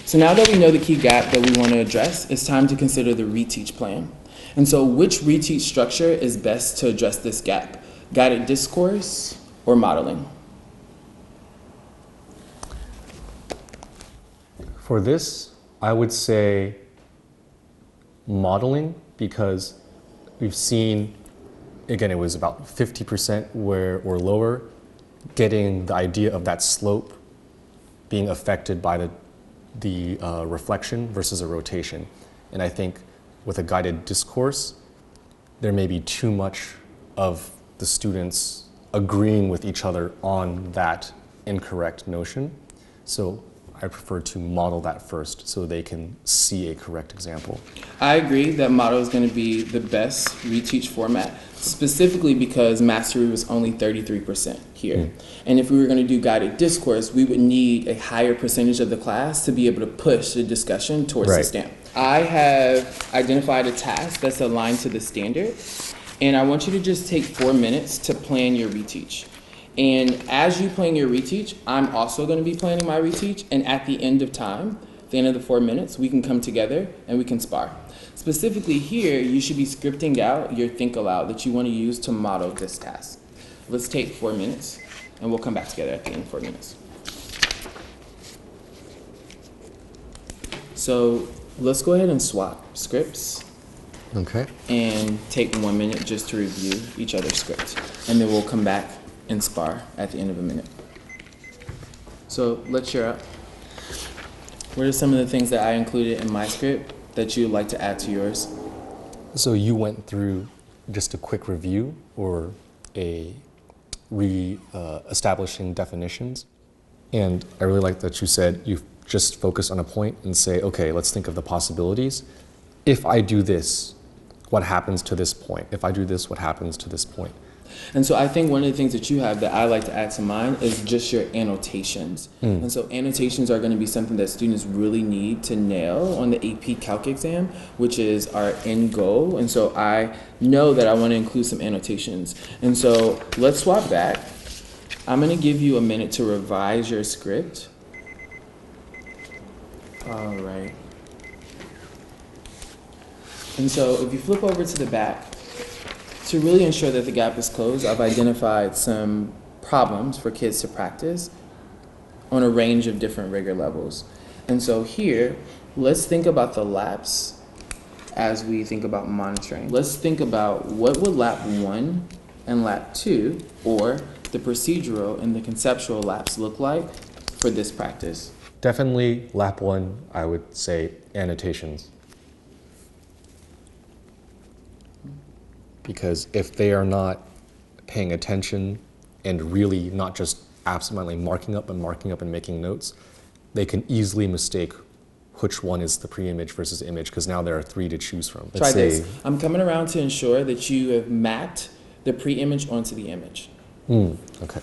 So now that we know the key gap that we want to address, it's time to consider the reteach plan. And so which reteach structure is best to address this gap? Guided discourse or modeling? For this, I would say modeling, because we've seen, again, it was about 50% or lower, getting the idea of that slope being affected by the reflection versus a rotation. And I think with a guided discourse, there may be too much of the students agreeing with each other on that incorrect notion. So I prefer to model that first so they can see a correct example. I agree that model is going to be the best reteach format, specifically because mastery was only 33% here. And if we were going to do guided discourse, we would need a higher percentage of the class to be able to push the discussion towards the stamp. I have identified a task that's aligned to the standard, and I want you to just take 4 minutes to plan your reteach. And as you plan your reteach, I'm also going to be planning my reteach, and at the end of time, at the end of the 4 minutes, we can come together and we can spar. Specifically here, you should be scripting out your think aloud that you want to use to model this task. Let's take 4 minutes, and we'll come back together at the end of 4 minutes. So let's go ahead and swap scripts. Okay. And take 1 minute just to review each other's script. And then we'll come back and spar at the end of a minute. So let's share up. What are some of the things that I included in my script that you'd like to add to yours? So you went through just a quick review or a establishing definitions. And I really like that you said you just focus on a point and say, okay, let's think of the possibilities. If I do this, what happens to this point? If I do this, what happens to this point? And so I think one of the things that you have that I like to add to mine is just your annotations. And so annotations are going to be something that students really need to nail on the AP Calc exam, which is our end goal. And so I know that I want to include some annotations. And so let's swap back. I'm going to give you a minute to revise your script. All right. And so if you flip over to the back, to really ensure that the gap is closed, I've identified some problems for kids to practice on a range of different rigor levels. And so here, let's think about the laps as we think about monitoring. Let's think about what would lap 1 and lap 2, or the procedural and the conceptual laps look like for this practice. Definitely lap 1, I would say annotations. Because if they are not paying attention and really not just absentmindedly marking up and making notes, they can easily mistake which one is the pre-image versus image, because now there are 3 to choose from. Try this. I'm coming around to ensure that you have mapped the pre-image onto the image. Okay.